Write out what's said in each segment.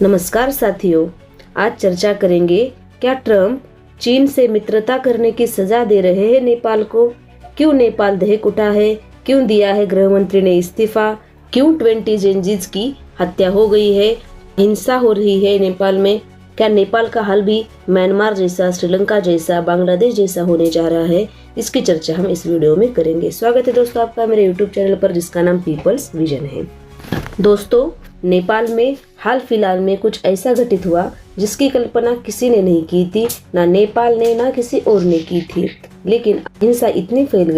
नमस्कार साथियों, आज चर्चा करेंगे क्या ट्रम्प चीन से मित्रता करने की सजा दे रहे हैं नेपाल को। क्यों नेपाल दहेक उठा है, क्यों दिया है गृह मंत्री ने इस्तीफा, क्यों 20 जेनजीज की हत्या हो गई है, हिंसा हो रही है नेपाल में। क्या नेपाल का हाल भी म्यांमार जैसा, श्रीलंका जैसा, बांग्लादेश जैसा होने जा रहा है। इसकी चर्चा हम इस वीडियो में करेंगे। स्वागत है दोस्तों आपका मेरे यूट्यूब चैनल पर जिसका नाम पीपल्स विजन है। दोस्तों, नेपाल में हाल फिलहाल में कुछ ऐसा घटित हुआ जिसकी कल्पना किसी ने नहीं की थी, ना नेपाल ने ना किसी और ने की थी। लेकिन हिंसा इतनी फैल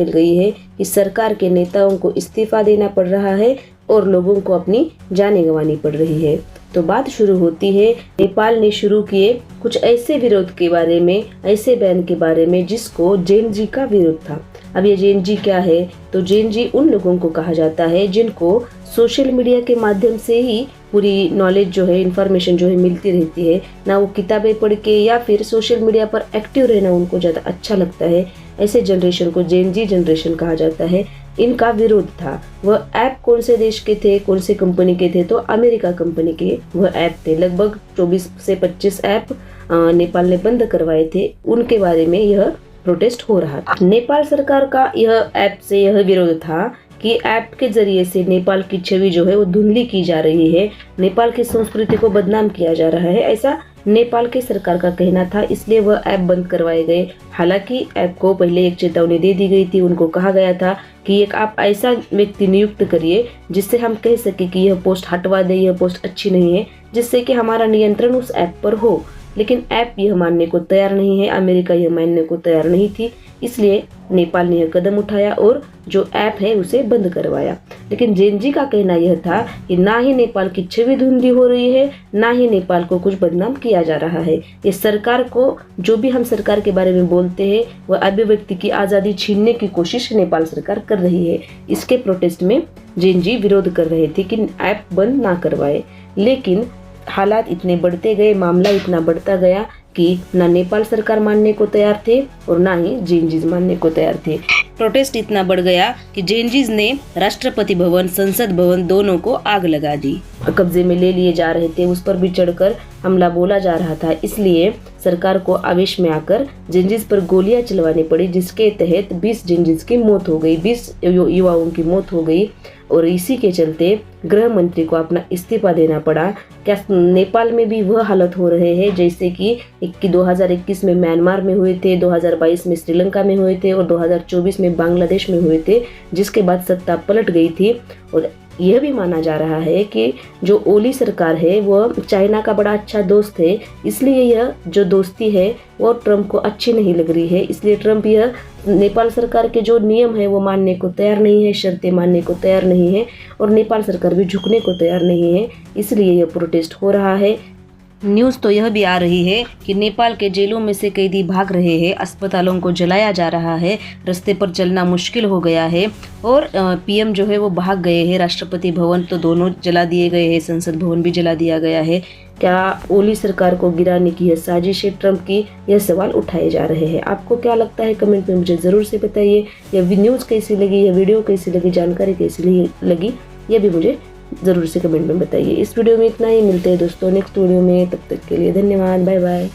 गई है कि सरकार के नेताओं को इस्तीफा देना पड़ रहा है और लोगों को अपनी जानें गंवानी पड़ रही है। तो बात शुरू होती है नेपाल ने शुरू किए कुछ ऐसे विरोध के बारे में, ऐसे बैन के बारे में जिसको जेनजी का विरोध था। अब ये जेनजी क्या है? तो जेनजी उन लोगों को कहा जाता है जिनको सोशल मीडिया के माध्यम से ही पूरी नॉलेज जो है, इंफॉर्मेशन जो है मिलती रहती है। ना वो किताबें पढ़ के या फिर सोशल मीडिया पर एक्टिव रहना उनको ज़्यादा अच्छा लगता है। ऐसे जनरेशन को जेनजी जनरेशन कहा जाता है। इनका विरोध था। वह ऐप कौन से देश के थे, कौन से कंपनी के थे? तो अमेरिका कंपनी के वह ऐप थे। लगभग 24 से 25 ऐप नेपाल ने बंद करवाए थे। उनके बारे में यह प्रोटेस्ट हो रहा था। नेपाल सरकार का यह ऐप से यह विरोध था कि ऐप के जरिए से नेपाल की छवि जो है वो धुंधली की जा रही है, नेपाल की संस्कृति को बदनाम किया जा रहा है, ऐसा नेपाल के सरकार का कहना था। इसलिए वह ऐप बंद करवाए गए। हालांकि ऐप को पहले एक चेतावनी दे दी गई थी। उनको कहा गया था कि एक आप ऐसा व्यक्ति नियुक्त करिए जिससे हम कह सके कि यह पोस्ट हटवा दे, यह पोस्ट अच्छी नहीं है, जिससे कि हमारा नियंत्रण उस ऐप पर हो। लेकिन ऐप यह मानने को तैयार नहीं है, अमेरिका यह मानने को तैयार नहीं थी। इसलिए नेपाल ने यह कदम उठाया और जो ऐप है उसे बंद करवाया। लेकिन जेनजी का कहना यह था कि ना ही नेपाल की छवि धुंधली हो रही है, ना ही नेपाल को कुछ बदनाम किया जा रहा है। ये सरकार को, जो भी हम सरकार के बारे में बोलते हैं, वह अभिव्यक्ति की आज़ादी छीनने की कोशिश नेपाल सरकार कर रही है। इसके प्रोटेस्ट में जेनजी विरोध कर रहे थे कि ऐप बंद ना करवाए। लेकिन हालात इतने बढ़ते गए, मामला इतना बढ़ता गया कि ना नेपाल सरकार मानने को तैयार थे और ना ही जेनजीज मानने को तैयार थे। प्रोटेस्ट इतना बढ़ गया कि जेनजीज ने राष्ट्रपति भवन, संसद भवन दोनों को आग लगा दी। कब्जे में ले लिए जा रहे थे, उस पर भी चढ़कर हमला बोला जा रहा था। इसलिए सरकार को आवेश में आकर जेनजीज पर गोलियां चलवानी पड़ी, जिसके तहत 20 जेनजीज की मौत हो गई, 20 युवाओं की मौत हो गई। और इसी के चलते गृह मंत्री को अपना इस्तीफा देना पड़ा। क्या नेपाल में भी वह हालत हो रहे हैं जैसे कि 2021 में म्यांमार में हुए थे, 2022 में श्रीलंका में हुए थे और 2024 में बांग्लादेश में हुए थे, जिसके बाद सत्ता पलट गई थी। और यह भी माना जा रहा है कि जो ओली सरकार है वह चाइना का बड़ा अच्छा दोस्त है। इसलिए यह जो दोस्ती है वो ट्रम्प को अच्छी नहीं लग रही है। इसलिए ट्रम्प यह नेपाल सरकार के जो नियम है वो मानने को तैयार नहीं है, शर्तें मानने को तैयार नहीं है और नेपाल सरकार भी झुकने को तैयार नहीं है। इसलिए यह प्रोटेस्ट हो रहा है। न्यूज़ तो यह भी आ रही है कि नेपाल के जेलों में से कैदी भाग रहे हैं, अस्पतालों को जलाया जा रहा है, रास्ते पर चलना मुश्किल हो गया है और पीएम जो है वो भाग गए हैं। राष्ट्रपति भवन तो दोनों जला दिए गए हैं, संसद भवन भी जला दिया गया है। क्या ओली सरकार को गिराने की यह साजिश है ट्रम्प की? यह सवाल उठाए जा रहे हैं। आपको क्या लगता है? कमेंट में मुझे ज़रूर से बताइए। यह न्यूज़ कैसी लगी, यह वीडियो कैसी लगी, जानकारी कैसी लगी, यह भी मुझे ज़रूर से कमेंट में बताइए। इस वीडियो में इतना ही। मिलते हैं दोस्तों नेक्स्ट वीडियो में। तब तक के लिए धन्यवाद। Bye bye.